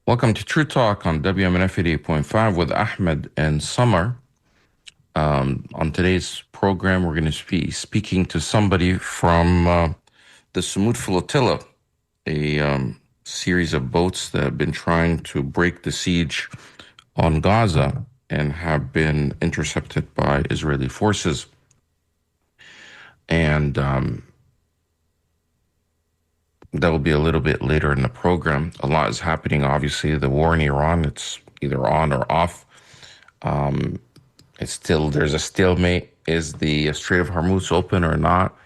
Welcome to True Talk on WMNF 88.5 with Ahmed and Samar. On today's program, we're going to be speaking to somebody from the Samud Flotilla, a series of boats that have been trying to break the siege on Gaza and have been intercepted by Israeli forces. And that will be a little bit later in the program. A lot is happening, obviously. The war in Iran, it's either on or off. There's a stalemate. Is the Strait of Hormuz open or not?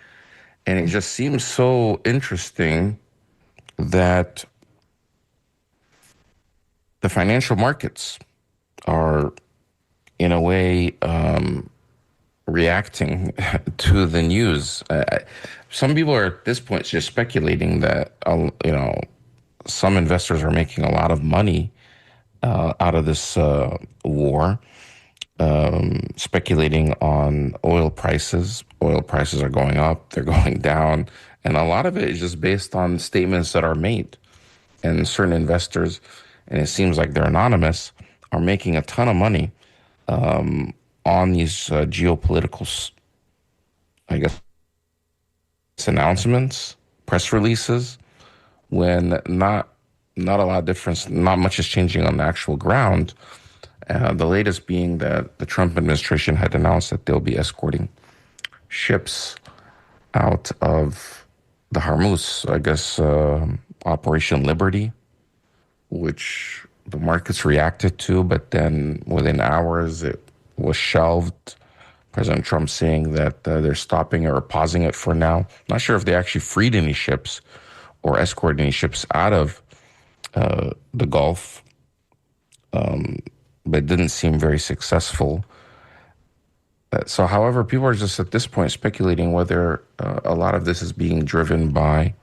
And it just seems so interesting that the financial markets are, in a way, reacting to the news. Some people are at this point just speculating that, some investors are making a lot of money out of this war, speculating on oil prices. Oil prices are going up, they're going down. And a lot of it is just based on statements that are made. And certain investors, and it seems like they're anonymous, are making a ton of money on these geopolitical, I guess, announcements, press releases, when not a lot of difference, not much is changing on the actual ground. The latest being that the Trump administration had announced that they'll be escorting ships out of the Hormuz, I guess, Operation Liberty, which the markets reacted to, but then within hours it was shelved. President Trump saying that they're stopping it or pausing it for now. Not sure if they actually freed any ships or escorted any ships out of the Gulf, but it didn't seem very successful. So, however, people are just at this point speculating whether a lot of this is being driven by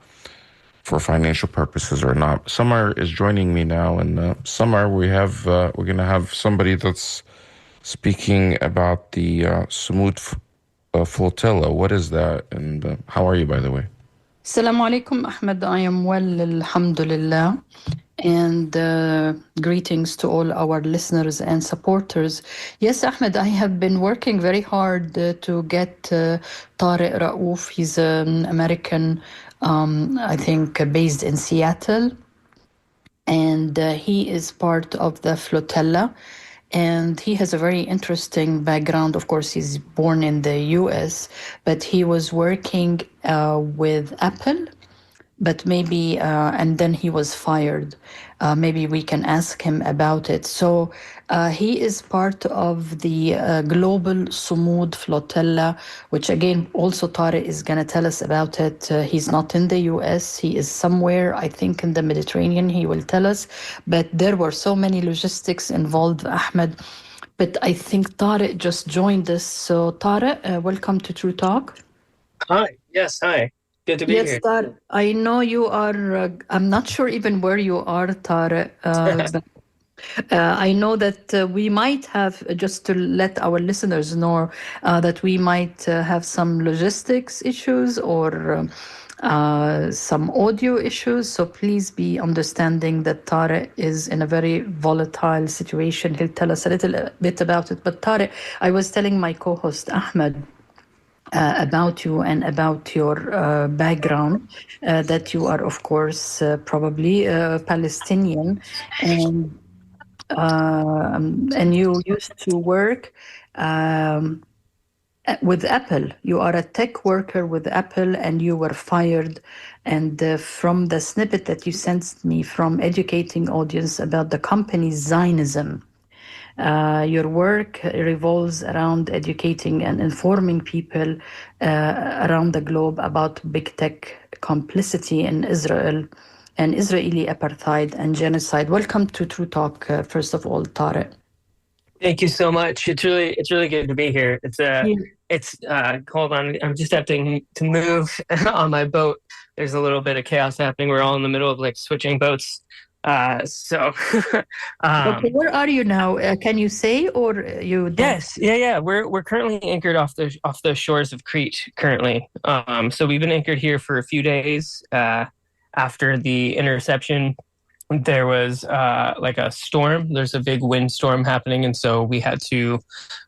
for financial purposes or not. Samar is joining me now, and Samar, we're going to have somebody that's speaking about the Samud flotilla. What is that, and how are you, by the way? Assalamu alaikum, Ahmed. I am well, alhamdulillah. And greetings to all our listeners and supporters. Yes, Ahmed, I have been working very hard to get Tariq Raouf. He's an American, I think, based in Seattle. And he is part of the flotilla. And he has a very interesting background. Of course, he's born in the US, but he was working with Apple, but maybe, and then he was fired. Maybe we can ask him about it. So he is part of the global Sumud flotilla, which again, also Tariq is going to tell us about it. He's not in the US. He is somewhere, I think, in the Mediterranean. He will tell us. But there were so many logistics involved, Ahmed. But I think Tariq just joined us. So Tariq, welcome to True Talk. Hi. Yes. Hi. Good to be Yes, here. Tariq. I know you are, I'm not sure even where you are, Tariq. But I know that we might have, just to let our listeners know, that we might have some logistics issues or some audio issues. So please be understanding that Tariq is in a very volatile situation. He'll tell us a little bit about it. But Tariq, I was telling my co-host Ahmed about you and about your background, that you are, of course, probably Palestinian, and you used to work with Apple. You are a tech worker with Apple, and you were fired. And from the snippet that you sent me from educating audience about the company's Zionism, your work revolves around educating and informing people around the globe about big tech complicity in Israel and Israeli apartheid and genocide. Welcome to True Talk, first of all, Tariq. Thank you so much. It's really good to be here. It's hold on. I'm just having to move on my boat. There's a little bit of chaos happening. We're all in the middle of like switching boats. So Okay, where are you now? Can you say, or you don't? yes, yeah. We're currently anchored off the shores of Crete currently. So we've been anchored here for a few days after the interception there was like a storm. There's a big windstorm happening, and so we had to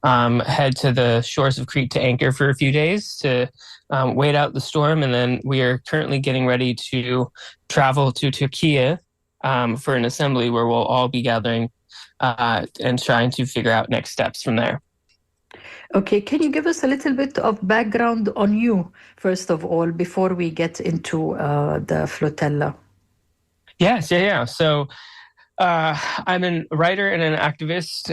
head to the shores of Crete to anchor for a few days to wait out the storm. And then we are currently getting ready to travel to Turkey for an assembly where we'll all be gathering and trying to figure out next steps from there. Okay, can you give us a little bit of background on you, first of all, before we get into the flotilla? Yes, yeah. So I'm a writer and an activist.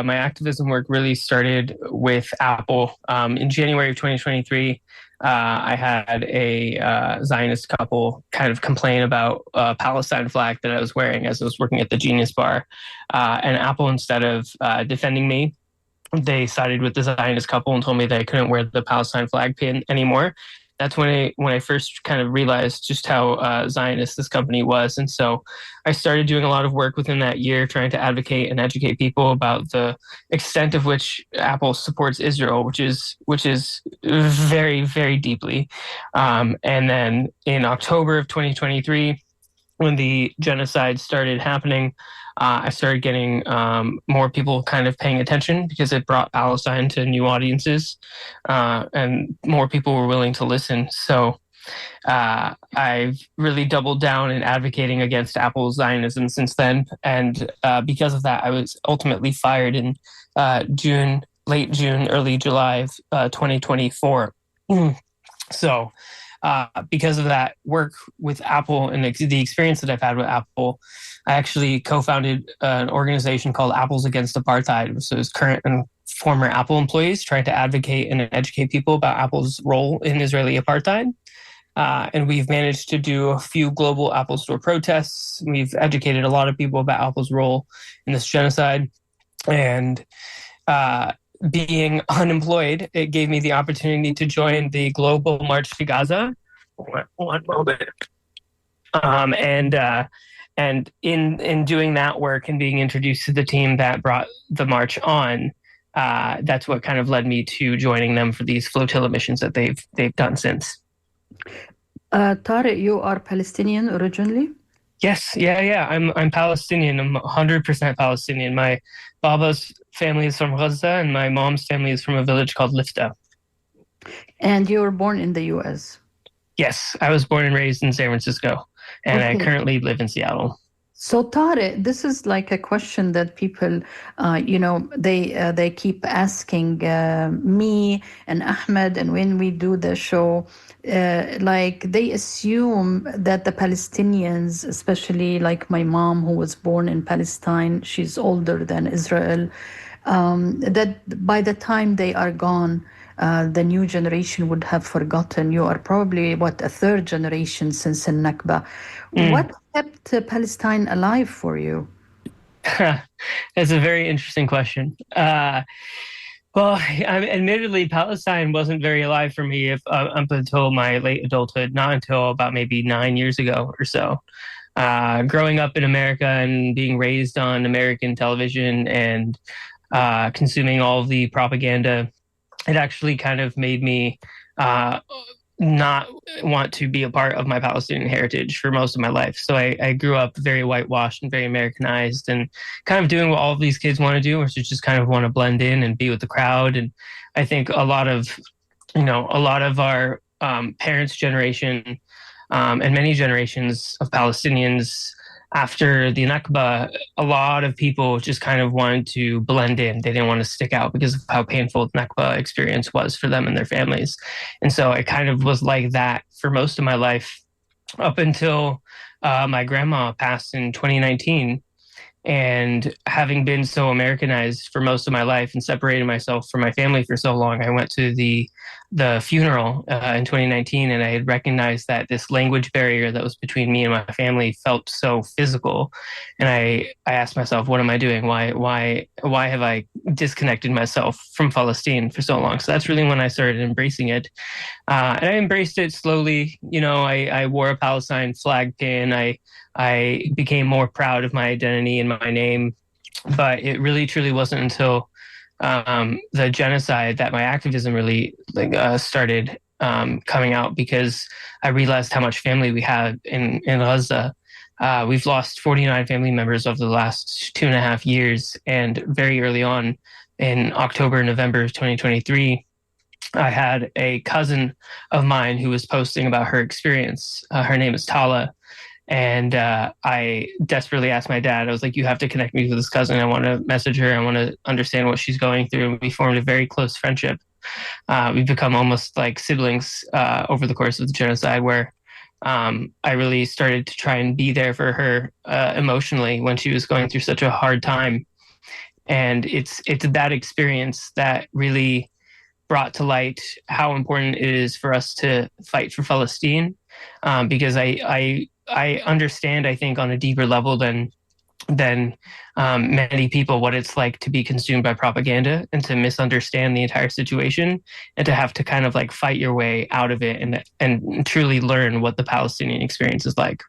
My activism work really started with Apple. In January of 2023, I had a Zionist couple kind of complain about a Palestine flag that I was wearing as I was working at the Genius Bar. And Apple, instead of defending me, they sided with the Zionist couple and told me that I couldn't wear the Palestine flag pin anymore. That's when I first kind of realized just how Zionist this company was. And so I started doing a lot of work within that year, trying to advocate and educate people about the extent of which Apple supports Israel, which is very, very deeply. And then in October of 2023, when the genocide started happening, I started getting more people kind of paying attention because it brought Palestine to new audiences, and more people were willing to listen. So I've really doubled down in advocating against Apple's Zionism since then. And because of that, I was ultimately fired in late June, early July of 2024. So because of that work with Apple and the experience that I've had with Apple, I actually co-founded an organization called Apples Against Apartheid. So it's current and former Apple employees trying to advocate and educate people about Apple's role in Israeli apartheid. And we've managed to do a few global Apple Store protests. We've educated a lot of people about Apple's role in this genocide. And being unemployed, it gave me the opportunity to join the Global March to Gaza. One moment. And in doing that work and being introduced to the team that brought the march on, that's what kind of led me to joining them for these flotilla missions that they've done since. Tariq, you are Palestinian originally? Yes, yeah. I'm Palestinian. I'm 100% Palestinian. My Baba's family is from Gaza, and my mom's family is from a village called Lifta. And you were born in the U.S.? Yes, I was born and raised in San Francisco, and I currently live in Seattle. So Tariq, this is like a question that people, they keep asking me and Ahmed, and when we do the show, like they assume that the Palestinians, especially like my mom who was born in Palestine, she's older than Israel, that by the time they are gone, the new generation would have forgotten. You are probably, a third generation since Al-Nakba. What kept Palestine alive for you? That's a very interesting question. Well, admittedly, Palestine wasn't very alive for me up until my late adulthood, not until about maybe 9 years ago or so. Growing up in America and being raised on American television and consuming all of the propaganda, it actually kind of made me not want to be a part of my Palestinian heritage for most of my life. So I grew up very whitewashed and very Americanized and kind of doing what all of these kids want to do, which is just kind of want to blend in and be with the crowd. And I think a lot of our parents' generation and many generations of Palestinians after the Nakba, a lot of people just kind of wanted to blend in. They didn't want to stick out because of how painful the Nakba experience was for them and their families. And so it kind of was like that for most of my life up until my grandma passed in 2019. And having been so Americanized for most of my life and separated myself from my family for so long, I went to the funeral in 2019, and I had recognized that this language barrier that was between me and my family felt so physical. And I asked myself, what am I doing? Why have I disconnected myself from Palestine for so long? So that's really when I started embracing it. And I embraced it slowly. I wore a Palestine flag pin. I became more proud of my identity and my name, but it really truly wasn't until the genocide that my activism really started coming out, because I realized how much family we had in Gaza, We've lost 49 family members over the last 2.5 years. And very early on in October, November of 2023, I had a cousin of mine who was posting about her experience. Her name is Tala. And I desperately asked my dad, I was like, you have to connect me with this cousin. I want to message her. I want to understand what she's going through. And we formed a very close friendship. We've become almost like siblings over the course of the genocide, where I really started to try and be there for her emotionally when she was going through such a hard time. And it's that experience that really brought to light how important it is for us to fight for Palestine, because I understand, I think, on a deeper level than many people, what it's like to be consumed by propaganda and to misunderstand the entire situation, and to have to kind of like fight your way out of it and truly learn what the Palestinian experience is like.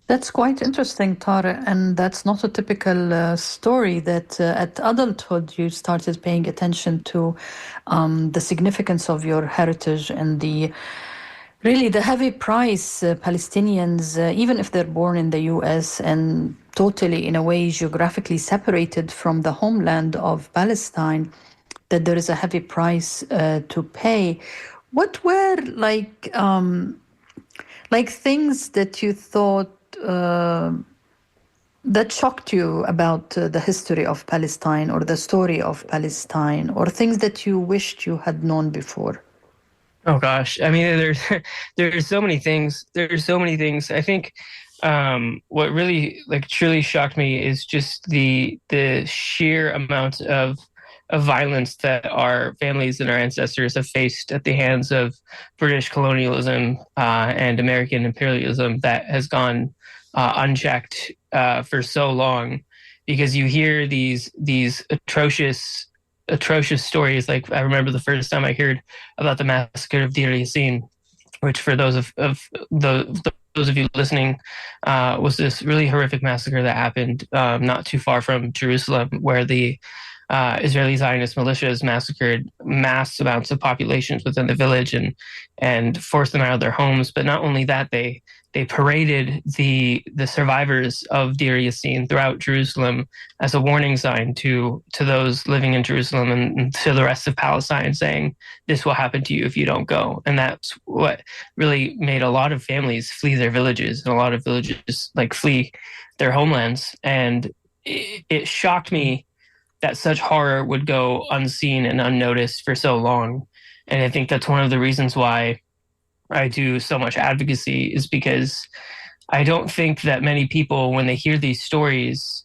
That's quite interesting, Tara, and that's not a typical story that at adulthood you started paying attention to the significance of your heritage and the heavy price Palestinians, even if they're born in the US and totally in a way geographically separated from the homeland of Palestine, that there is a heavy price to pay. What were like things that you thought that shocked you about the history of Palestine or the story of Palestine, or things that you wished you had known before? Oh gosh, I mean, there's so many things. There's so many things. I think what really like truly shocked me is just the sheer amount of violence that our families and our ancestors have faced at the hands of British colonialism and American imperialism that has gone unchecked for so long. Because you hear these atrocious stories. Like, I remember the first time I heard about the massacre of Deir Yassin, which for those of those of you listening, was this really horrific massacre that happened not too far from Jerusalem, where the Israeli Zionist militias massacred mass amounts of populations within the village and forced them out of their homes. But not only that, they paraded the survivors of Deir Yassin throughout Jerusalem as a warning sign to those living in Jerusalem and to the rest of Palestine, saying, this will happen to you if you don't go. And that's what really made a lot of families flee their villages, and a lot of villages like flee their homelands. And it shocked me that such horror would go unseen and unnoticed for so long. And I think that's one of the reasons why I do so much advocacy, is because I don't think that many people, when they hear these stories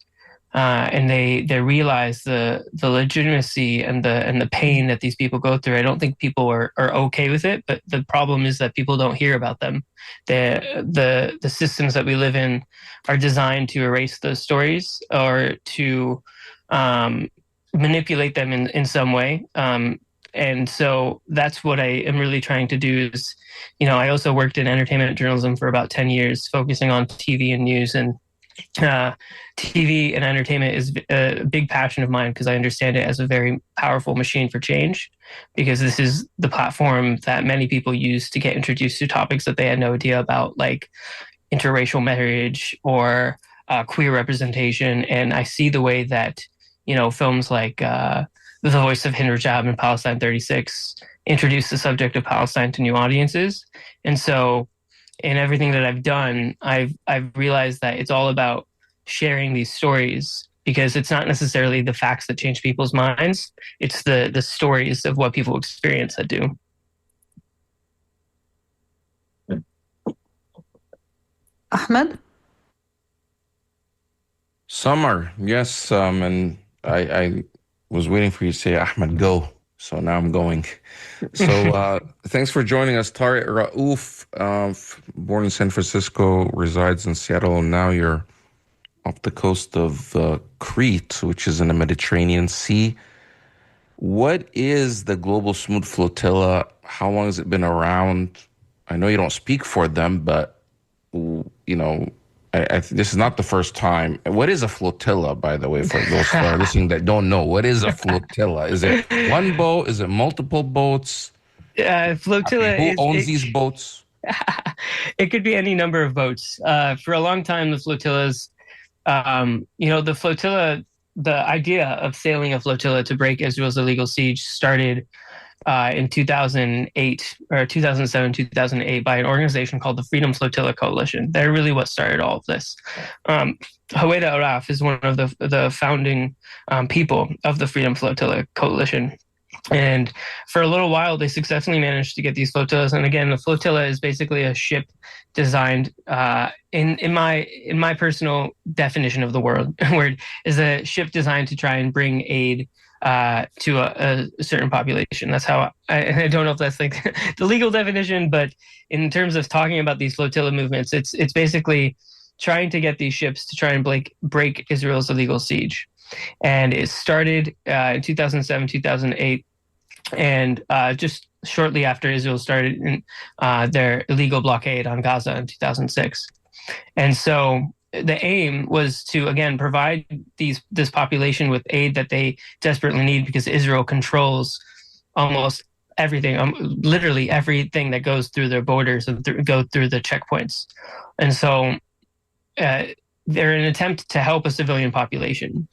and they realize the legitimacy and the pain that these people go through, I don't think people are okay with it. But the problem is that people don't hear about them. The systems that we live in are designed to erase those stories or to manipulate them in some way. And so that's what I am really trying to do is, I also worked in entertainment journalism for about 10 years, focusing on TV and news. And TV and entertainment is a big passion of mine, because I understand it as a very powerful machine for change, because this is the platform that many people use to get introduced to topics that they had no idea about, like interracial marriage or queer representation. And I see the way that, films like The Voice of Hinderjab and Palestine 36 introduce the subject of Palestine to new audiences. And so in everything that I've done, I've realized that it's all about sharing these stories, because it's not necessarily the facts that change people's minds. It's the stories of what people experience that do. Ahmed? Samar, yes, and I was waiting for you to say, Ahmed, go. So now I'm going. So thanks for joining us. Tariq Raouf, born in San Francisco, resides in Seattle, and now you're off the coast of Crete, which is in the Mediterranean Sea. What is the Global Smooth Flotilla? How long has it been around? I know you don't speak for them, but, this is not the first time. What is a flotilla, by the way, for those who are listening that don't know? What is a flotilla? Is it one boat? Is it multiple boats? Flotilla Who owns these boats? It could be any number of boats. For a long time, the flotillas, the flotilla, the idea of sailing a flotilla to break Israel's illegal siege started in 2008 or 2007, 2008 by an organization called the Freedom Flotilla Coalition. They're really what started all of this. Haweda Araf is one of the founding people of the Freedom Flotilla Coalition. And for a little while, they successfully managed to get these flotillas. And again, the flotilla is basically a ship designed in my personal definition of the word is a ship designed to try and bring aid to a certain population. That's how I don't know if that's like the legal definition, but in terms of talking about these flotilla movements, it's basically trying to get these ships to try and break Israel's illegal siege. And it started in 2007, 2008. And just shortly after Israel started their illegal blockade on Gaza in 2006. And so the aim was to, again, provide this population with aid that they desperately need because Israel controls almost everything, literally everything that goes through their borders and go through the checkpoints. And so they're an attempt to help a civilian population.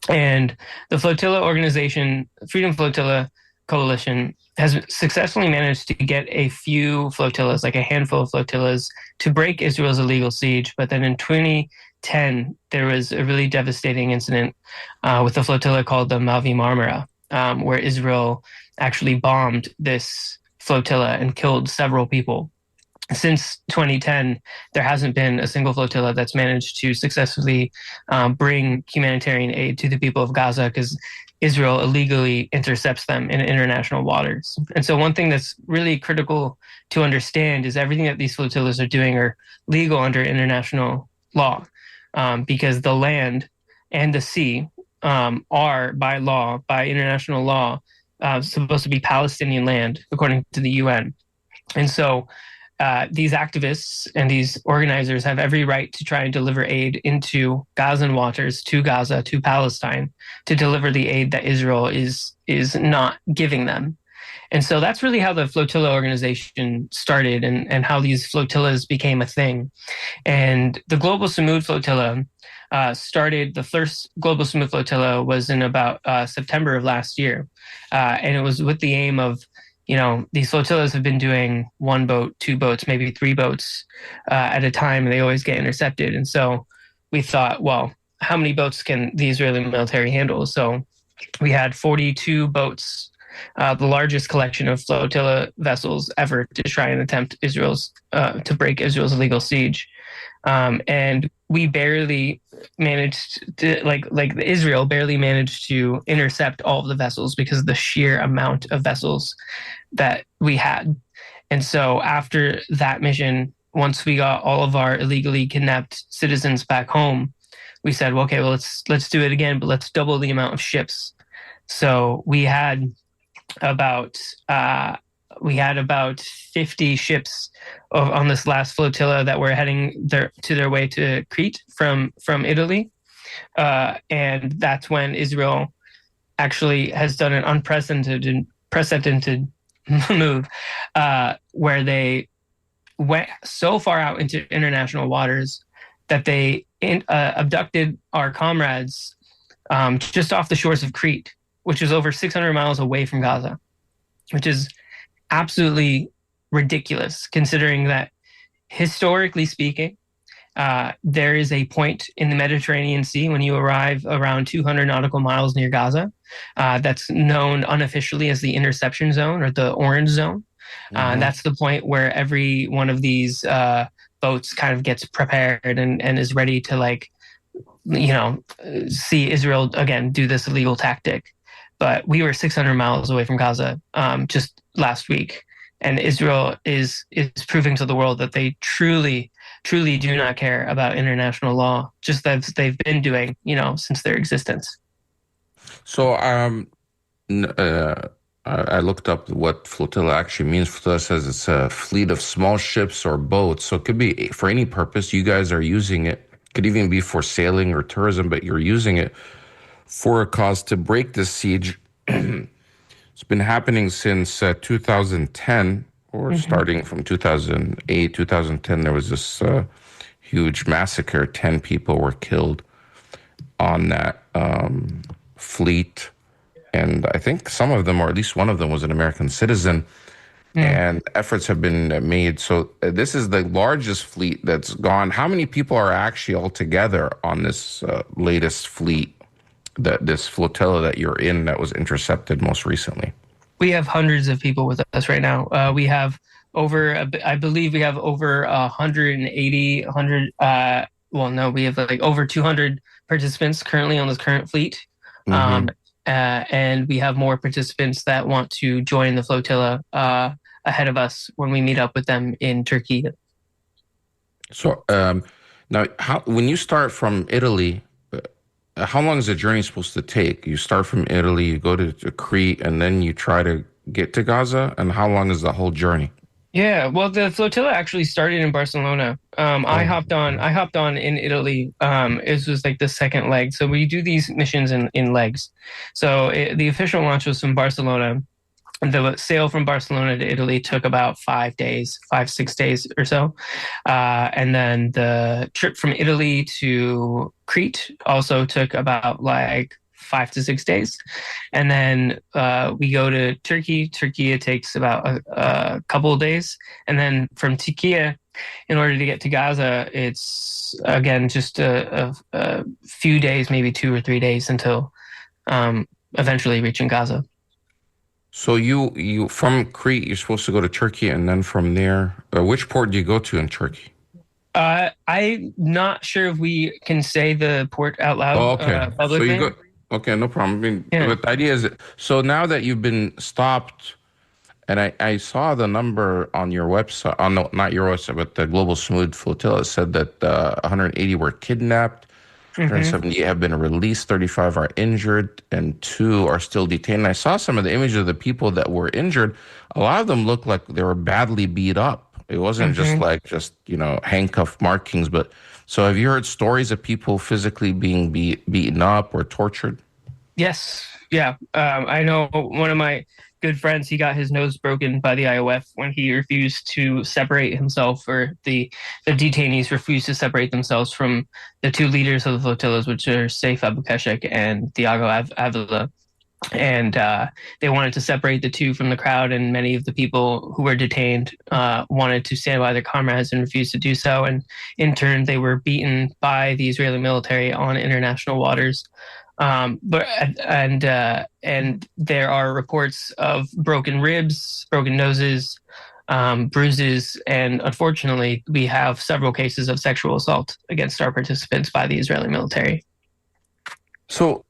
And the flotilla organization, Freedom Flotilla Coalition, has successfully managed to get a few flotillas, like a handful of flotillas, to break Israel's illegal siege. But then in 2010, there was a really devastating incident with a flotilla called the Mavi Marmara, where Israel actually bombed this flotilla and killed several people. Since 2010, there hasn't been a single flotilla that's managed to successfully bring humanitarian aid to the people of Gaza because Israel illegally intercepts them in international waters. And so one thing that's really critical to understand is everything that these flotillas are doing are legal under international law because the land and the sea are by law, by international law, supposed to be Palestinian land according to the UN. And so these activists and these organizers have every right to try and deliver aid into Gazan waters, to Gaza, to Palestine, to deliver the aid that Israel is not giving them. And so that's really how the flotilla organization started and how these flotillas became a thing. And the Global Samud Flotilla started, the first Global Samud Flotilla was in about September of last year. And it was with the aim of, these flotillas have been doing one boat, two boats, maybe three boats at a time, and they always get intercepted. And so we thought, well, how many boats can the Israeli military handle? So we had 42 boats, the largest collection of flotilla vessels ever to try and attempt to break Israel's illegal siege. And we barely managed to, Israel barely managed to intercept all of the vessels because of the sheer amount of vessels that we had. And so after that mission, once we got all of our illegally kidnapped citizens back home, we said, well, okay, well, let's do it again, but let's double the amount of ships. So we had about 50 ships on this last flotilla that were heading their way to Crete from Italy. And that's when Israel actually has done an unprecedented move where they went so far out into international waters that they abducted our comrades just off the shores of Crete, which is over 600 miles away from Gaza, which is absolutely ridiculous considering that historically speaking, there is a point in the Mediterranean Sea when you arrive around 200 nautical miles near Gaza that's known unofficially as the interception zone or the orange zone. Mm-hmm. That's the point where every one of these boats kind of gets prepared and is ready to see Israel again do this illegal tactic. But we were 600 miles away from Gaza just last week. And Israel is proving to the world that they truly do not care about international law, just as they've been doing, since their existence. So I looked up what flotilla actually means. Flotilla says it's a fleet of small ships or boats. So it could be for any purpose. You guys are using it. It could even be for sailing or tourism, but you're using it for a cause to break this siege. It's been happening since 2010 or starting from 2008, 2010, there was this huge massacre. 10 people were killed on that fleet. And I think some of them, or at least one of them, was an American citizen. And efforts have been made. So this is the largest fleet that's gone. How many people are actually altogether on this latest fleet, this flotilla that you're in that was intercepted most recently? We have hundreds of people with us right now. We have I believe we have over 180, 100, well, no, we have like over 200 participants currently on this current fleet. And we have more participants that want to join the flotilla ahead of us when we meet up with them in Turkey. So now, when you start from Italy, how long is the journey supposed to take? You start from Italy, you go to Crete, and then you try to get to Gaza? And how long is the whole journey? Yeah, well, the flotilla actually started in Barcelona. I hopped on in Italy. It was like the second leg. So we do these missions in legs. So the official launch was from Barcelona. The sail from Barcelona to Italy took about 5 days, 6 days or so. And then the trip from Italy to Crete also took about like 5 to 6 days. And then we go to Turkey. Turkey, it takes about a couple of days. And then from Turkey, in order to get to Gaza, it's, again, just a few days, maybe 2 or 3 days until eventually reaching Gaza. So you from Crete, you're supposed to go to Turkey, and then from there, which port do you go to in Turkey? I'm not sure if we can say the port out loud. Oh, okay. Publicly. So you go. Okay, no problem. I mean, but the idea is, so now that you've been stopped, and I saw the number on your website, on not your website, but the Global Smooth Flotilla said that 180 were kidnapped. 170 have been released, 35 are injured, and 2 are still detained. And I saw some of the images of the people that were injured. A lot of them looked like they were badly beat up. It wasn't just handcuff markings. But so have you heard stories of people physically being beaten up or tortured? Yes. Yeah. I know one of my good friends, he got his nose broken by the IOF when he refused to separate himself, or the detainees refused to separate themselves from the 2 leaders of the flotillas, which are Saif Abu Keshek and Thiago Avila. And they wanted to separate the 2 from the crowd, and many of the people who were detained wanted to stand by their comrades and refused to do so. And in turn, they were beaten by the Israeli military on international waters. And there are reports of broken ribs, broken noses, bruises, and unfortunately, we have several cases of sexual assault against our participants by the Israeli military. So,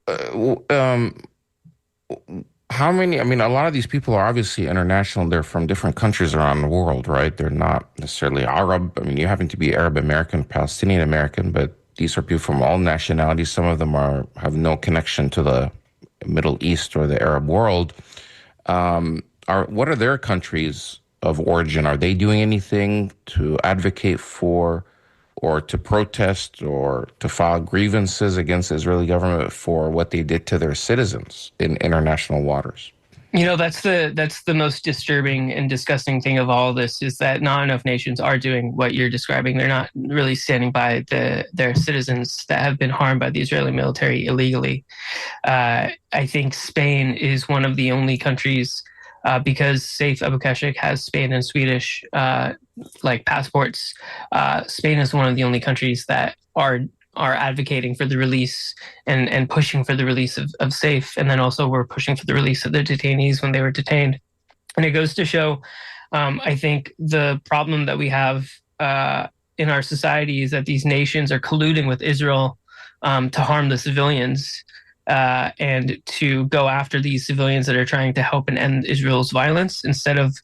how many? I mean, a lot of these people are obviously international. They're from different countries around the world, right? They're not necessarily Arab. I mean, you happen to be Arab American, Palestinian American, but these are people from all nationalities. Some of them have no connection to the Middle East or the Arab world. What are their countries of origin? Are they doing anything to advocate for, or to protest, or to file grievances against the Israeli government for what they did to their citizens in international waters? You know, that's the most disturbing and disgusting thing of all this, is that not enough nations are doing what you're describing. They're not really standing by their citizens that have been harmed by the Israeli military illegally. I think Spain is one of the only countries, because Saif Abu Keshek has Spain and Swedish passports. Spain is one of the only countries that are advocating for the release and pushing for the release of Saif. And then also we're pushing for the release of the detainees when they were detained. And it goes to show, I think, the problem that we have in our society is that these nations are colluding with Israel to harm the civilians and to go after these civilians that are trying to help and end Israel's violence instead of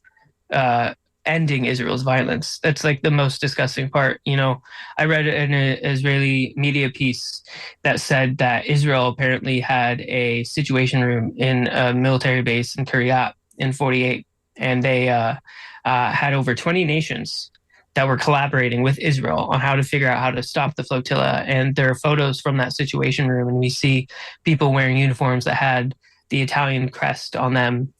ending Israel's violence. That's like the most disgusting part. You know, I read an Israeli media piece that said that Israel apparently had a situation room in a military base in Kiryat in 48, and they had over 20 nations that were collaborating with Israel on how to figure out how to stop the flotilla. And there are photos from that situation room, and we see people wearing uniforms that had the Italian crest on them,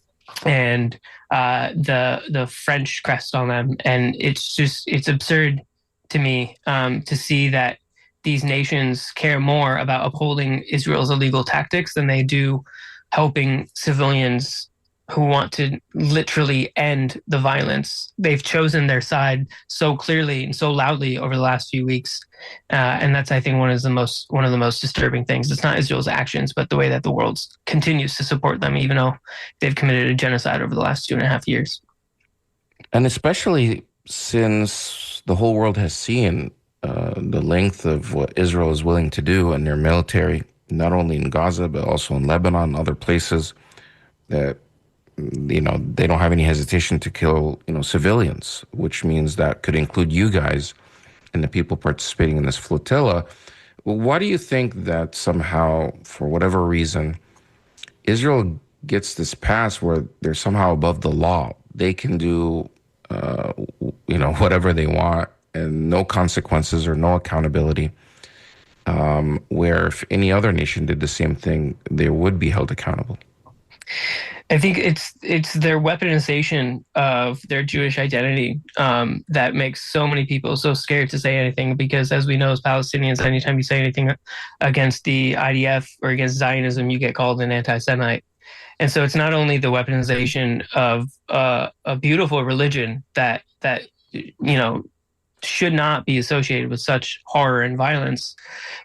and the French crest on them. And it's absurd to me to see that these nations care more about upholding Israel's illegal tactics than they do helping civilians who want to literally end the violence. They've chosen their side so clearly and so loudly over the last few weeks, and that's, I think, one of the most disturbing things. It's not Israel's actions, but the way that the world continues to support them, even though they've committed a genocide over the last 2.5 years. And especially since the whole world has seen the length of what Israel is willing to do and their military, not only in Gaza, but also in Lebanon and other places, that, they don't have any hesitation to kill, civilians, which means that could include you guys and the people participating in this flotilla. Why do you think that somehow, for whatever reason, Israel gets this pass where they're somehow above the law? They can do, whatever they want and no consequences or no accountability. Where if any other nation did the same thing, they would be held accountable. I think it's their weaponization of their Jewish identity that makes so many people so scared to say anything, because as we know as Palestinians, anytime you say anything against the IDF or against Zionism, you get called an anti-Semite. And so it's not only the weaponization of a beautiful religion that should not be associated with such horror and violence,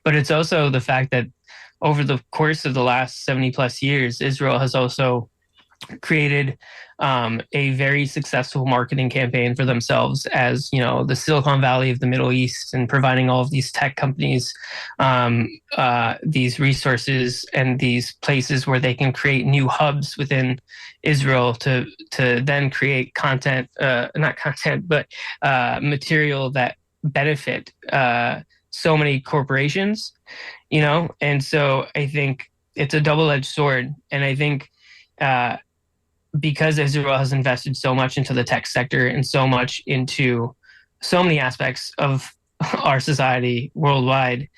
but it's also the fact that over the course of the last 70 plus years, Israel has also created a very successful marketing campaign for themselves as, the Silicon Valley of the Middle East, and providing all of these tech companies these resources and these places where they can create new hubs within Israel to then create content, not content, but material that benefit so many corporations, and so I think it's a double-edged sword. And I think because Israel has invested so much into the tech sector and so much into so many aspects of our society worldwide,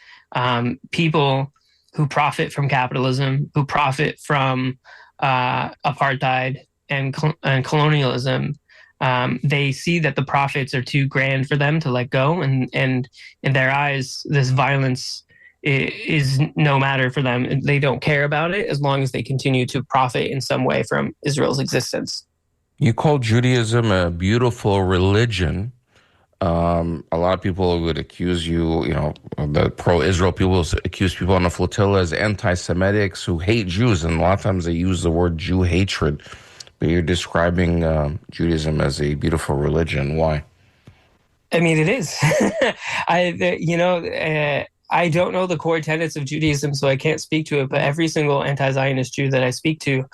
people who profit from capitalism, who profit from apartheid and colonialism, they see that the profits are too grand for them to let go, and in their eyes, this violence is no matter for them. They don't care about it as long as they continue to profit in some way from Israel's existence. You call Judaism a beautiful religion. A lot of people would accuse you, the pro-Israel people accuse people on the flotilla as anti-Semitics who hate Jews, and a lot of times they use the word Jew hatred. But you're describing Judaism as a beautiful religion. Why? I mean, it is. I don't know the core tenets of Judaism, so I can't speak to it, but every single anti-Zionist Jew that I speak to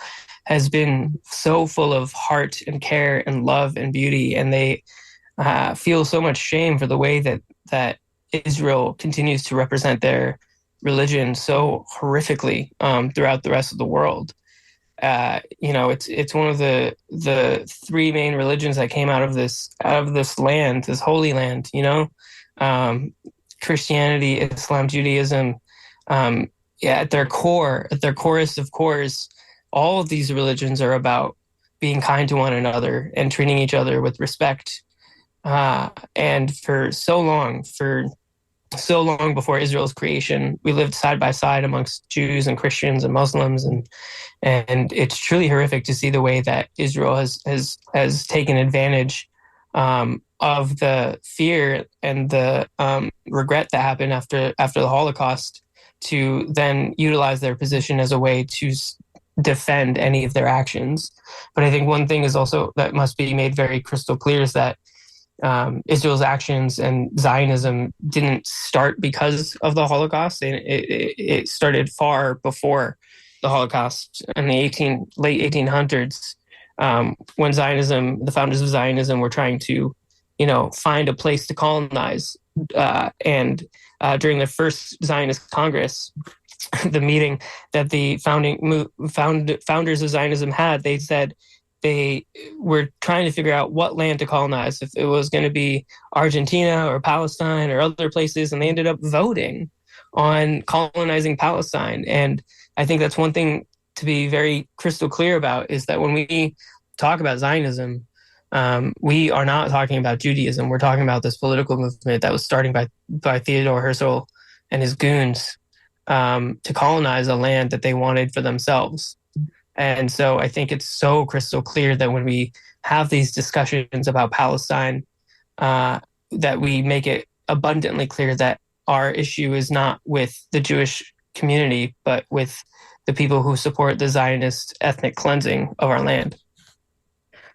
has been so full of heart and care and love and beauty, and they feel so much shame for the way that Israel continues to represent their religion so horrifically throughout the rest of the world. It's one of the three main religions that came out of this land, this holy land, Christianity, Islam, Judaism, at their corest of cores, all of these religions are about being kind to one another and treating each other with respect. And for so long before Israel's creation, we lived side by side amongst Jews and Christians and Muslims, and it's truly horrific to see the way that Israel has taken advantage of the fear and the regret that happened after the Holocaust to then utilize their position as a way to defend any of their actions. But I think one thing is also that must be made very crystal clear is that Israel's actions and Zionism didn't start because of the Holocaust. It started far before the Holocaust in the late 1800s, when the founders of Zionism were trying to, find a place to colonize. And during the first Zionist Congress, the meeting that the founders of Zionism had, they said they were trying to figure out what land to colonize, if it was going to be Argentina or Palestine or other places, and they ended up voting on colonizing Palestine. And I think that's one thing to be very crystal clear about is that when we talk about Zionism, we are not talking about Judaism. We're talking about this political movement that was starting by Theodore Herzl and his goons to colonize a land that they wanted for themselves. And so I think it's so crystal clear that when we have these discussions about Palestine, that we make it abundantly clear that our issue is not with the Jewish community, but with the people who support the Zionist ethnic cleansing of our land.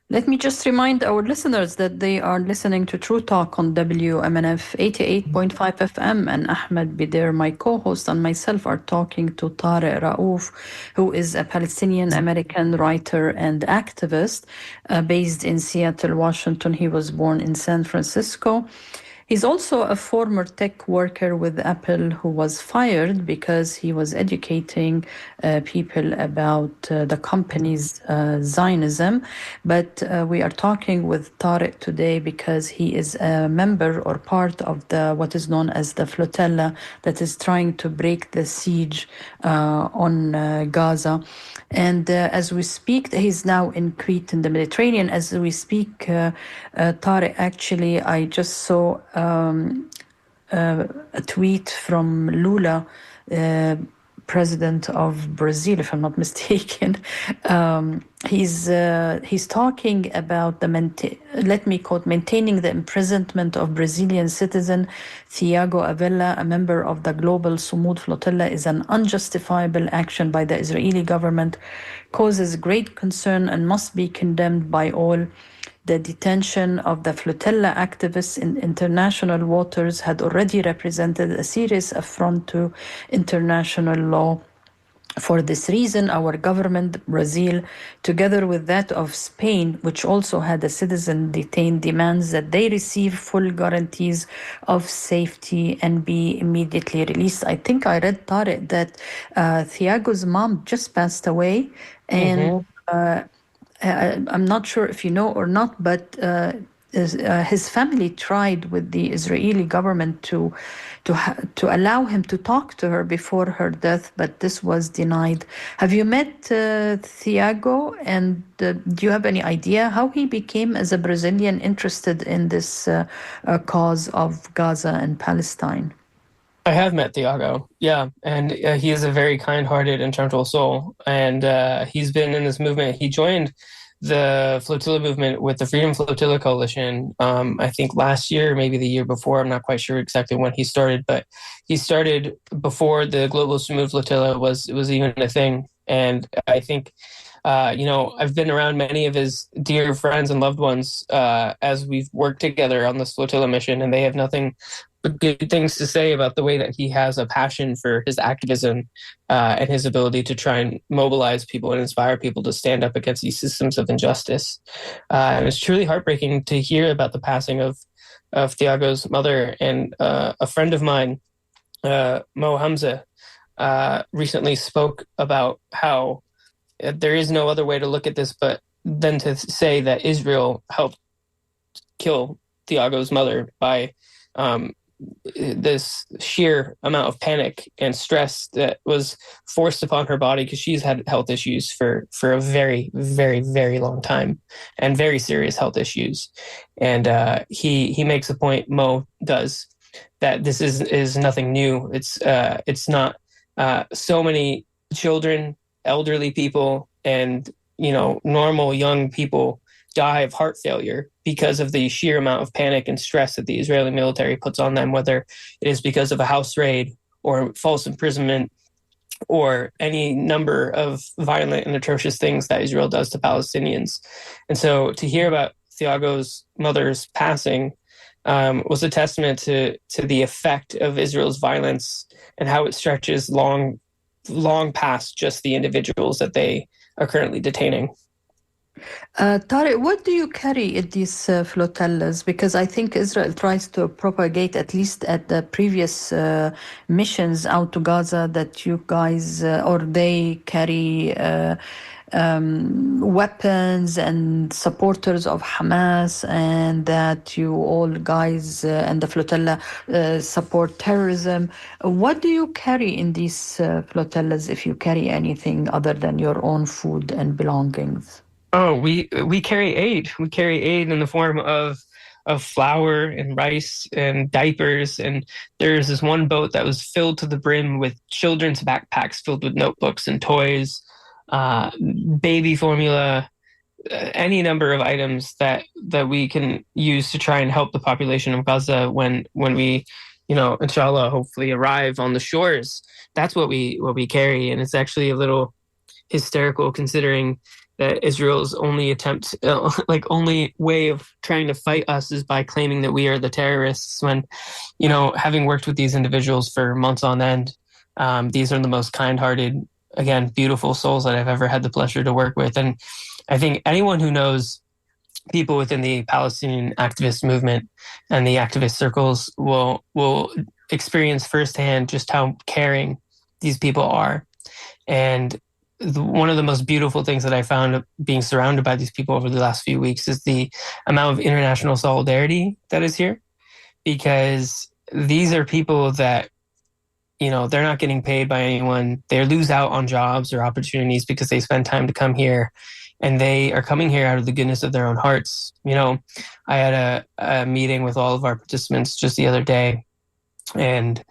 Let me just remind our listeners that they are listening to True Talk on WMNF 88.5 FM, and Ahmed, Bedier, my co-host, and myself are talking to Tarek Raouf, who is a Palestinian-American writer and activist based in Seattle, Washington. He was born in San Francisco. He's also a former tech worker with Apple who was fired because he was educating people about the company's Zionism. But we are talking with Tarek today because he is a member or part of what is known as the flotilla that is trying to break the siege on Gaza. And as we speak, he's now in Crete in the Mediterranean. As we speak, Tarek, actually, I just saw a tweet from Lula, president of Brazil, if I'm not mistaken. He's talking about let me quote, maintaining the imprisonment of Brazilian citizen Thiago Avila, a member of the global Sumud flotilla, is an unjustifiable action by the Israeli government, causes great concern and must be condemned by all. The detention of the flotilla activists in international waters had already represented a serious affront to international law. For this reason, our government, Brazil, together with that of Spain, which also had a citizen detained, demands that they receive full guarantees of safety and be immediately released. I think I read, Tarek, that Thiago's mom just passed away, and I'm not sure if you know or not, but his family tried with the Israeli government to allow him to talk to her before her death, but this was denied. Have you met Thiago, and do you have any idea how he became, as a Brazilian, interested in this cause of Gaza and Palestine? I have met Thiago, yeah, and he is a very kind-hearted and gentle soul, and he's been in this movement. He joined the flotilla movement with the Freedom Flotilla Coalition, I think last year, maybe the year before. I'm not quite sure exactly when he started, but he started before the Global Sumud Flotilla was even a thing. And I think, I've been around many of his dear friends and loved ones as we've worked together on this flotilla mission, and they have nothing but good things to say about the way that he has a passion for his activism and his ability to try and mobilize people and inspire people to stand up against these systems of injustice. And it's truly heartbreaking to hear about the passing of Thiago's mother. And a friend of mine, Mo Hamza, recently spoke about how there is no other way to look at this but than to say that Israel helped kill Thiago's mother by this sheer amount of panic and stress that was forced upon her body, because she's had health issues for a very, very, very long time, and very serious health issues. And he makes a point, Mo does, that this is nothing new. It's not so many children, elderly people, and normal young people die of heart failure because of the sheer amount of panic and stress that the Israeli military puts on them, whether it is because of a house raid or false imprisonment or any number of violent and atrocious things that Israel does to Palestinians. And so to hear about Thiago's mother's passing was a testament to the effect of Israel's violence and how it stretches long past just the individuals that they are currently detaining. Tarek, what do you carry in these flotillas? Because I think Israel tries to propagate, at least at the previous missions out to Gaza, that you guys or they carry weapons and supporters of Hamas, and that you all guys and the flotilla support terrorism. What do you carry in these flotillas, if you carry anything other than your own food and belongings? Oh, we carry aid. We carry aid in the form of flour and rice and diapers. And there's this one boat that was filled to the brim with children's backpacks filled with notebooks and toys, uh, baby formula, any number of items that we can use to try and help the population of Gaza when we, inshallah, hopefully arrive on the shores. That's what we carry, and it's actually a little hysterical considering that Israel's only attempt, only way of trying to fight us is by claiming that we are the terrorists. When, having worked with these individuals for months on end, these are the most kind-hearted, again, beautiful souls that I've ever had the pleasure to work with. And I think anyone who knows people within the Palestinian activist movement and the activist circles will experience firsthand just how caring these people are. And one of the most beautiful things that I found being surrounded by these people over the last few weeks is the amount of international solidarity that is here, because these are people that, they're not getting paid by anyone. They lose out on jobs or opportunities because they spend time to come here, and they are coming here out of the goodness of their own hearts. I had a meeting with all of our participants just the other day, and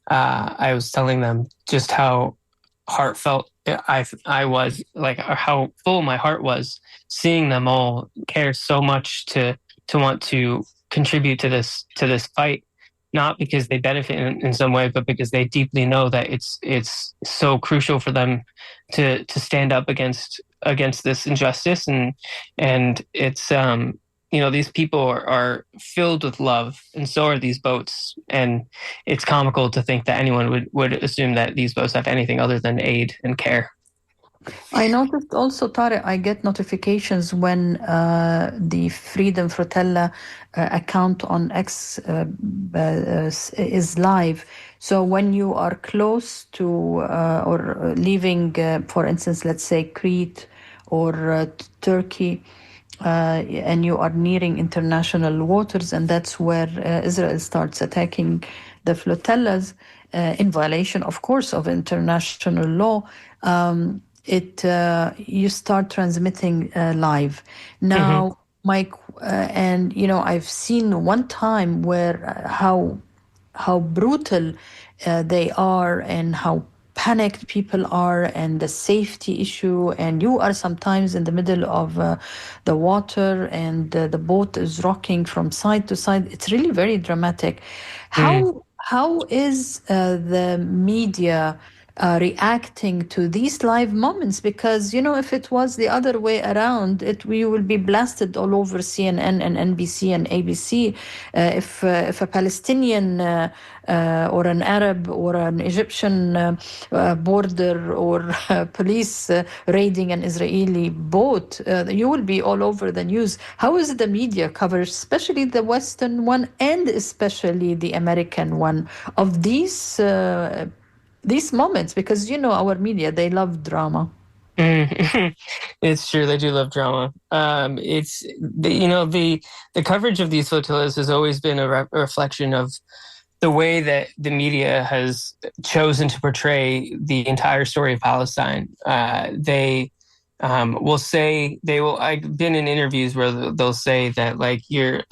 I was telling them just how heartfelt I was, like how full my heart was, seeing them all care so much to want to contribute to this fight, not because they benefit in some way, but because they deeply know that it's so crucial for them to stand up against this injustice, and it's these people are filled with love, and so are these boats. And it's comical to think that anyone would assume that these boats have anything other than aid and care. I noticed also, Tariq, I get notifications when the Freedom Flotilla account on X is live. So when you are close to or leaving, for instance, let's say Crete or Turkey, and you are nearing international waters, and that's where Israel starts attacking the flotillas in violation, of course, of international law. You start transmitting live. Now, Mike, and I've seen one time where how brutal they are, and how panicked people are, and the safety issue, and you are sometimes in the middle of the water, and the boat is rocking from side to side. It's really very dramatic. How is the media reacting to these live moments? Because if it was the other way around, we will be blasted all over CNN and NBC and ABC. If a Palestinian or an Arab or an Egyptian border or police raiding an Israeli boat, you will be all over the news. How is the media coverage, especially the Western one and especially the American one, of these moments? Because our media, they love drama. It's true, they do love drama. It's the coverage of these flotillas has always been a reflection of the way that the media has chosen to portray the entire story of Palestine. They will say I've been in interviews where they'll say that you're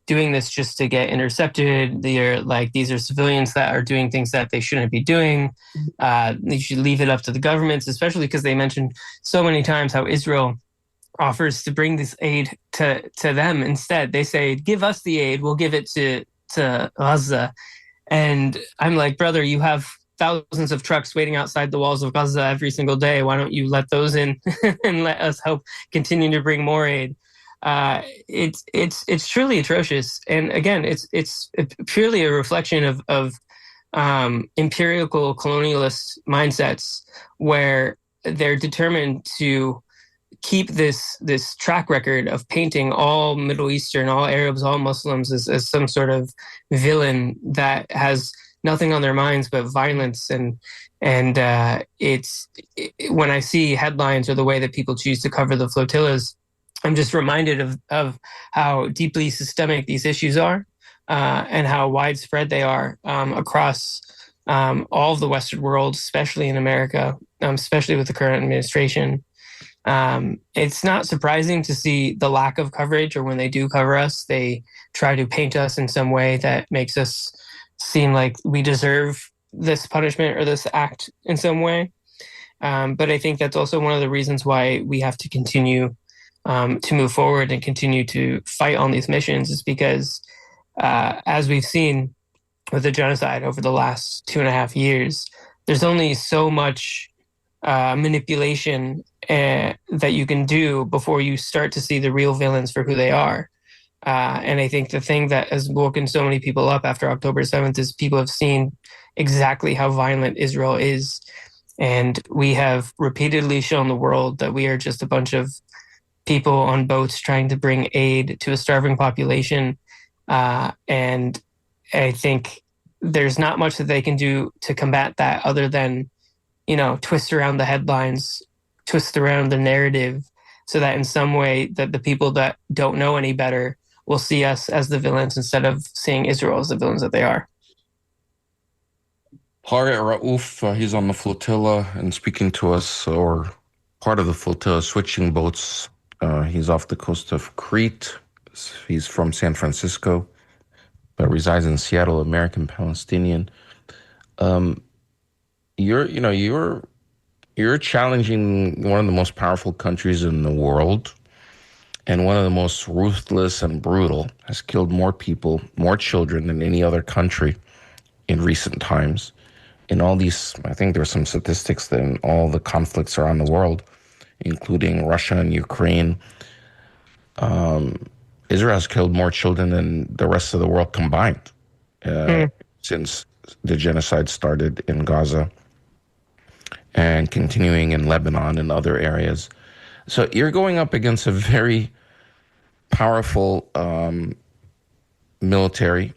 doing this just to get intercepted. These are civilians that are doing things that they shouldn't be doing. You should leave it up to the governments, especially because they mentioned so many times how Israel offers to bring this aid to them instead. They say, give us the aid, we'll give it to Gaza. And I'm like, brother, you have thousands of trucks waiting outside the walls of Gaza every single day. Why don't you let those in and let us help continue to bring more aid? It's truly atrocious. And again, it's purely a reflection of empirical colonialist mindsets, where they're determined to keep this track record of painting all Middle Eastern, all Arabs, all Muslims as some sort of villain that has nothing on their minds but violence. And when I see headlines or the way that people choose to cover the flotillas, I'm just reminded of how deeply systemic these issues are, and how widespread they are across all of the Western world, especially in America, especially with the current administration. It's not surprising to see the lack of coverage, or when they do cover us, they try to paint us in some way that makes us seem like we deserve this punishment or this act in some way. But I think that's also one of the reasons why we have to continue to move forward and continue to fight on these missions, is because as we've seen with the genocide over the last 2.5 years, there's only so much manipulation that you can do before you start to see the real villains for who they are. And I think the thing that has woken so many people up after October 7th is people have seen exactly how violent Israel is. And we have repeatedly shown the world that we are just a bunch of people on boats trying to bring aid to a starving population. And I think there's not much that they can do to combat that other than, twist around the headlines, twist around the narrative, so that in some way that the people that don't know any better will see us as the villains instead of seeing Israel as the villains that they are. Harriet Raouf, he's on the flotilla and speaking to us, or part of the flotilla, switching boats. He's off the coast of Crete. He's from San Francisco, but resides in Seattle, American Palestinian. You're challenging one of the most powerful countries in the world, and one of the most ruthless and brutal, has killed more people, more children than any other country in recent times. In all these, I think there's some statistics that in all the conflicts around the world, including Russia and Ukraine, Israel has killed more children than the rest of the world combined since the genocide started in Gaza and continuing in Lebanon and other areas. So you're going up against a very powerful military.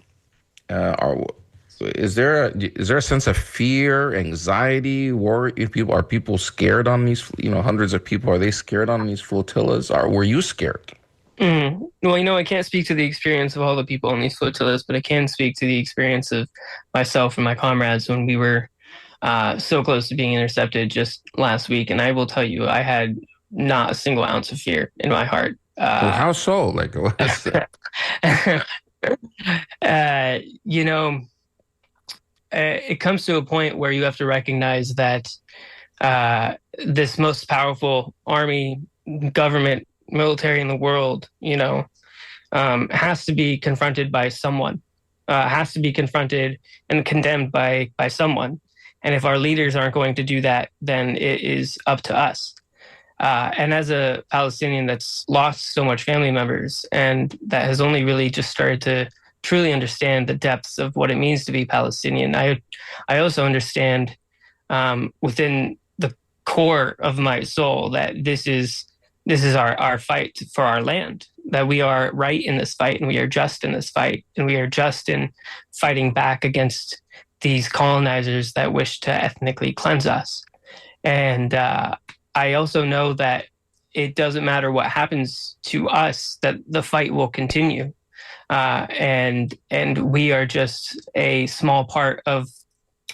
Is there a sense of fear, anxiety, worry? Are people scared on these? Hundreds of people, are they scared on these flotillas? Or were you scared? Well, I can't speak to the experience of all the people on these flotillas, but I can speak to the experience of myself and my comrades when we were so close to being intercepted just last week. And I will tell you, I had not a single ounce of fear in my heart. Well, how so? It comes to a point where you have to recognize that this most powerful army, government, military in the world, has to be confronted by someone, has to be confronted and condemned by someone. And if our leaders aren't going to do that, then it is up to us. And as a Palestinian that's lost so much family members and that has only really just started to truly understand the depths of what it means to be Palestinian, I also understand within the core of my soul that this is our fight for our land, that we are right in this fight and we are just in this fight, and we are just in fighting back against these colonizers that wish to ethnically cleanse us. And I also know that it doesn't matter what happens to us, that the fight will continue. And we are just a small part of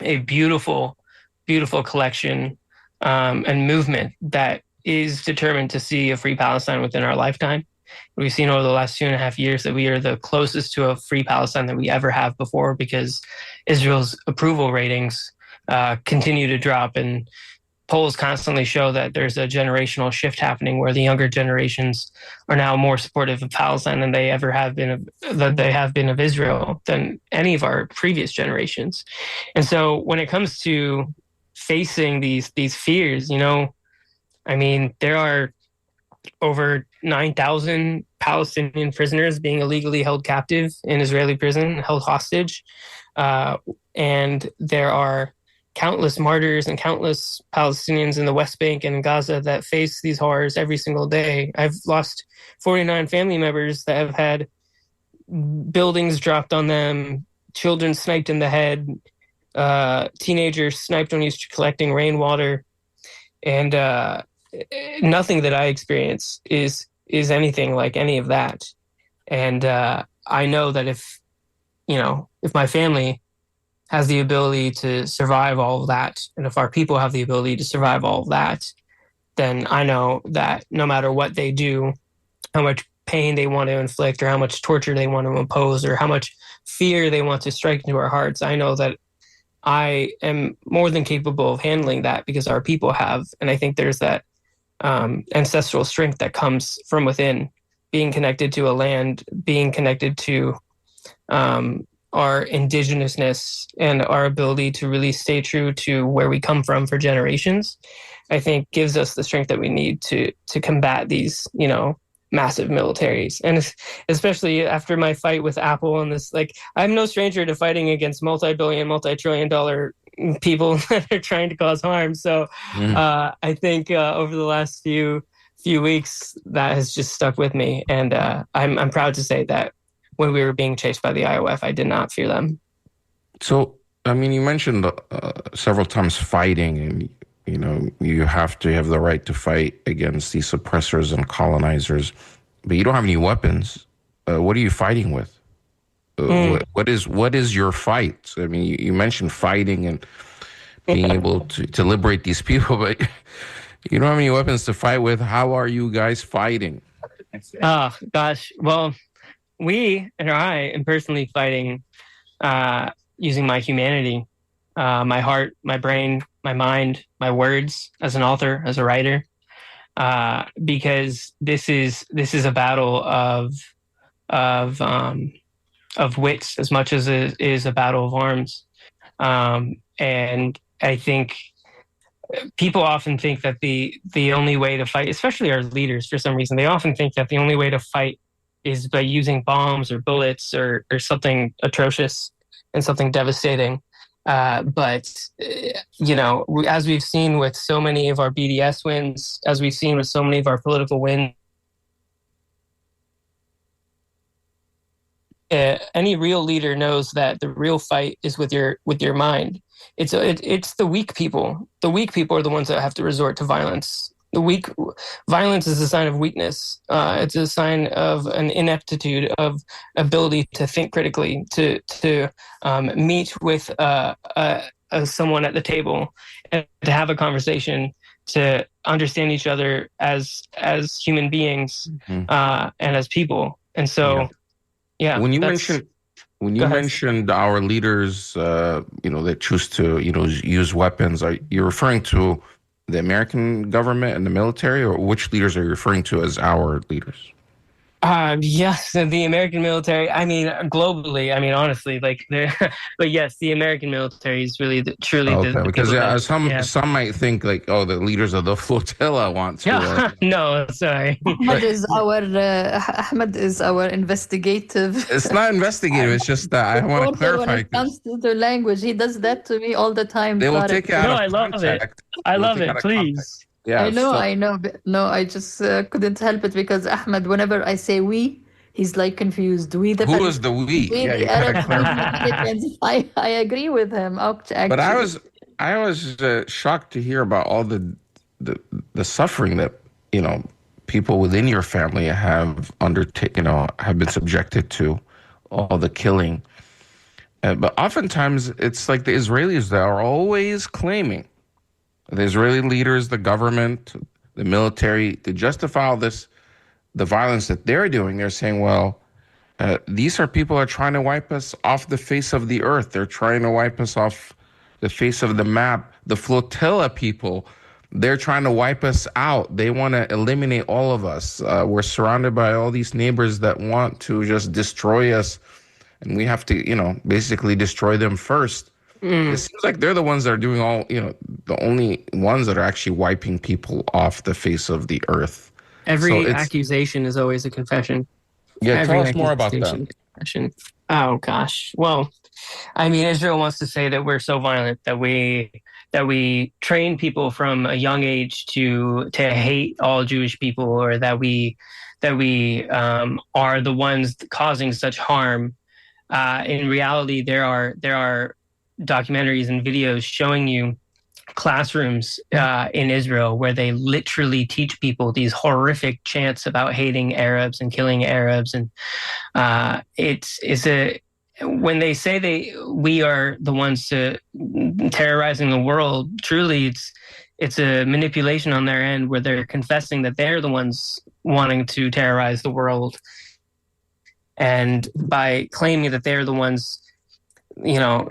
a beautiful, beautiful collection and movement that is determined to see a free Palestine within our lifetime. We've seen over the last 2.5 years that we are the closest to a free Palestine that we ever have before, because Israel's approval ratings continue to drop, and polls constantly show that there's a generational shift happening where the younger generations are now more supportive of Palestine than they ever have been of Israel than any of our previous generations. And so when it comes to facing these fears, there are over 9,000 Palestinian prisoners being illegally held captive in Israeli prison, held hostage. And there are countless martyrs and countless Palestinians in the West Bank and in Gaza that face these horrors every single day. I've lost 49 family members that have had buildings dropped on them, children sniped in the head, teenager sniped when he was collecting rainwater, and nothing that I experience is anything like any of that. And I know that if my family has the ability to survive all of that, and if our people have the ability to survive all of that, then I know that no matter what they do, how much pain they want to inflict, or how much torture they want to impose, or how much fear they want to strike into our hearts, I know that I am more than capable of handling that because our people have. And I think there's that ancestral strength that comes from within, being connected to a land, being connected to our indigenousness and our ability to really stay true to where we come from for generations, I think gives us the strength that we need to combat these, massive militaries. And especially after my fight with Apple and this, like, I'm no stranger to fighting against multi-billion, multi-trillion dollar people that are trying to cause harm. So I think over the last few weeks, that has just stuck with me. And I'm proud to say that when we were being chased by the IOF, I did not fear them. So, I mean, you mentioned several times fighting, and you have to have the right to fight against these oppressors and colonizers, but you don't have any weapons. What are you fighting with? What is your fight? I mean, you mentioned fighting and being able to liberate these people, but you don't have any weapons to fight with. How are you guys fighting? Oh, gosh. Well, I am personally fighting using my humanity, my heart, my brain, my mind, my words as an author, as a writer, because this is a battle of wits as much as it is a battle of arms. And I think people often think that the only way to fight, especially our leaders, for some reason, they often think that the only way to fight is by using bombs or bullets or something atrocious and something devastating. But as we've seen with so many of our BDS wins, as we've seen with so many of our political wins, any real leader knows that the real fight is with your mind. It's the weak people. The weak people are the ones that have to resort to violence. Violence is a sign of weakness. It's a sign of an ineptitude of ability to think critically, to meet with someone at the table and to have a conversation, to understand each other as human beings and as people. And so, yeah. When you mentioned our leaders, that choose to, use weapons, are you referring to the American government and the military, or which leaders are you referring to as our leaders? Yes, the American military. I mean, globally. I mean, honestly, but yes, the American military is really truly the because some might think like, oh, the leaders of the flotilla want to. No, sorry. Ahmed is our investigative. It's not investigative. It's just that I want to clarify. When it comes to the language, he does that to me all the time. They will take it out of context. I love it. Please. Yeah, I know. But no, I just couldn't help it because Ahmed, whenever I say we, he's like confused. Who is the we? Yeah, the Arab. I agree with him. Actually. But I was shocked to hear about all the suffering that people within your family have undertaken, have been subjected to, all the killing. But oftentimes it's like the Israelis that are always claiming. The Israeli leaders, the government, the military, to justify all this, the violence that they're doing, they're saying, well, these are people who are trying to wipe us off the face of the earth. They're trying to wipe us off the face of the map. The flotilla people, they're trying to wipe us out. They want to eliminate all of us. We're surrounded by all these neighbors that want to just destroy us, and we have to, basically destroy them first. It seems like they're the ones that are doing the only ones that are actually wiping people off the face of the earth. Every accusation is always a confession. Yeah, tell us more about that. Confession. Oh gosh. Well, I mean, Israel wants to say that we're so violent that we train people from a young age to hate all Jewish people, or that we are the ones causing such harm. In reality, there are documentaries and videos showing you classrooms in Israel where they literally teach people these horrific chants about hating Arabs and killing Arabs, and when they say we are the ones terrorizing the world, truly it's a manipulation on their end where they're confessing that they're the ones wanting to terrorize the world, and by claiming that they're the ones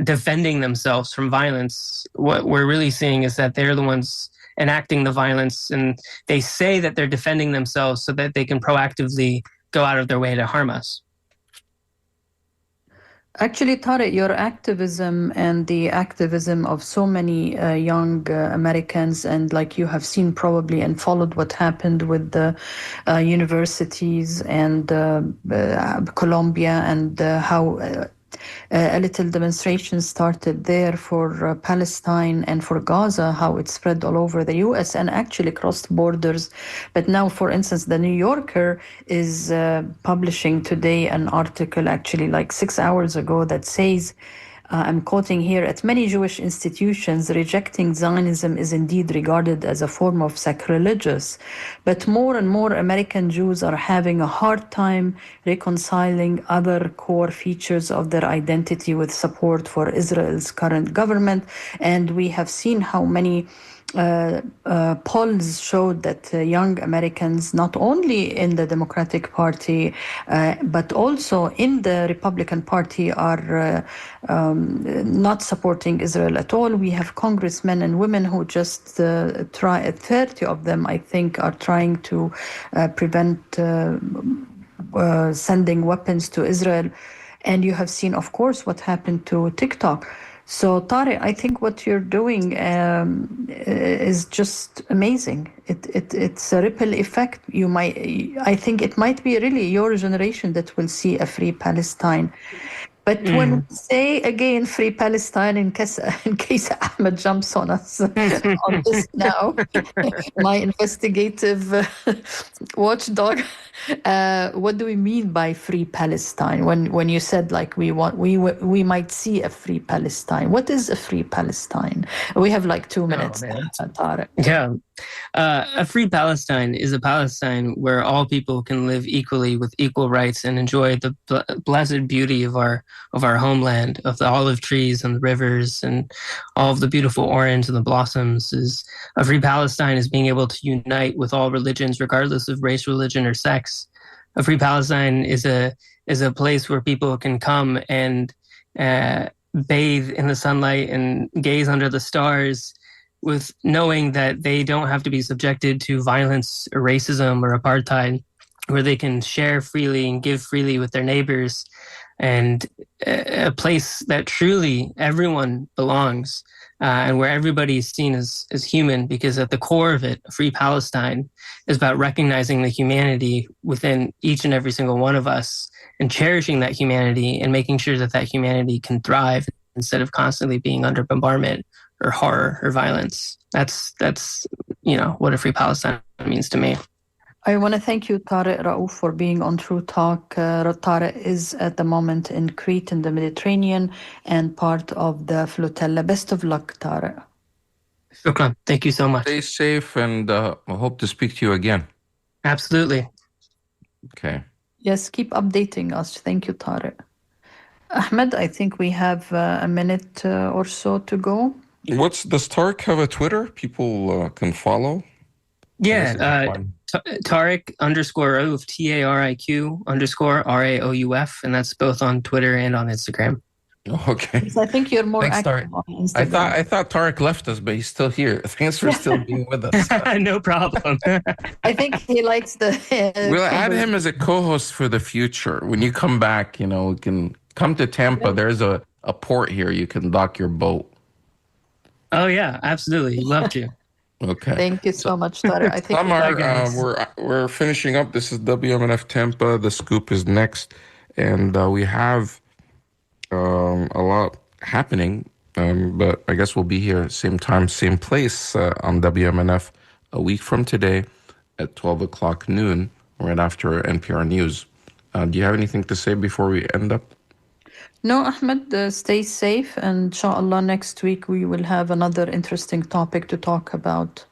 defending themselves from violence, what we're really seeing is that they're the ones enacting the violence, and they say that they're defending themselves so that they can proactively go out of their way to harm us. Actually, Tariq, your activism and the activism of so many young Americans, and like you have seen probably and followed what happened with the universities and Colombia, and how a little demonstration started there for Palestine and for Gaza, how it spread all over the U.S. and actually crossed borders. But now, for instance, the New Yorker is publishing today an article, actually like 6 hours ago, that says, I'm quoting here, at many Jewish institutions, rejecting Zionism is indeed regarded as a form of sacrilegious, but more and more American Jews are having a hard time reconciling other core features of their identity with support for Israel's current government. And we have seen how many polls showed that young Americans, not only in the Democratic Party, but also in the Republican Party, are not supporting Israel at all. We have congressmen and women who just 30 of them, I think, are trying to prevent sending weapons to Israel. And you have seen, of course, what happened to TikTok. So, Tariq, I think what you're doing is just amazing. It's a ripple effect. I think it might be really your generation that will see a free Palestine. But when we say again free Palestine, in case Ahmed jumps on us on this now, my investigative watchdog, what do we mean by free Palestine? When you said like we might see a free Palestine, what is a free Palestine? We have like 2 minutes. Tariq. Yeah. A free Palestine is a Palestine where all people can live equally with equal rights and enjoy the blessed beauty of our homeland, of the olive trees and the rivers and all of the beautiful orange and the blossoms. A free Palestine is being able to unite with all religions, regardless of race, religion, or sex. A free Palestine is a place where people can come and bathe in the sunlight and gaze under the stars, with knowing that they don't have to be subjected to violence or racism or apartheid, where they can share freely and give freely with their neighbors, and a place that truly everyone belongs, and where everybody is seen as human, because at the core of it, Free Palestine is about recognizing the humanity within each and every single one of us and cherishing that humanity and making sure that that humanity can thrive instead of constantly being under bombardment or horror or violence. That's what a free Palestine means to me. I want to thank you, Tariq Raouf, for being on True Talk. Tariq is at the moment in Crete in the Mediterranean and part of the flotilla. Best of luck, Tariq. Shukran. Thank you so much. Stay safe, and I hope to speak to you again. Absolutely. Okay. Yes, keep updating us. Thank you, Tariq. Ahmed, I think we have a minute or so to go. Does Tariq have a Twitter people can follow? Yeah, Tariq _Raouf, TARIQ _RAOUF, and that's both on Twitter and on Instagram. Okay. I think you're more Thanks, active on Instagram. I thought Tariq left us, but he's still here. Thanks for still being with us. No problem. I think he likes the... We'll add him as a co-host for the future. When you come back, we can come to Tampa. There's a port here. You can dock your boat. Oh, yeah, absolutely. Love to. Okay. Thank you so much, Tariq. I think Samar, we're finishing up. This is WMNF Tampa. The Scoop is next. And we have a lot happening. But I guess we'll be here same time, same place on WMNF a week from today at 12 o'clock noon, right after NPR News. Do you have anything to say before we end up? No, Ahmed, stay safe, and inshallah, next week we will have another interesting topic to talk about.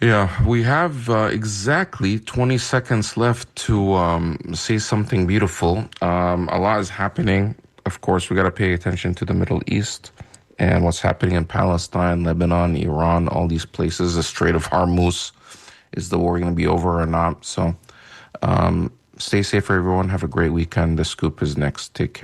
Yeah, we have exactly 20 seconds left to say something beautiful. A lot is happening. Of course, we got to pay attention to the Middle East and what's happening in Palestine, Lebanon, Iran, all these places. The Strait of Hormuz. Is the war going to be over or not? So stay safe, everyone. Have a great weekend. The Scoop is next. Take care.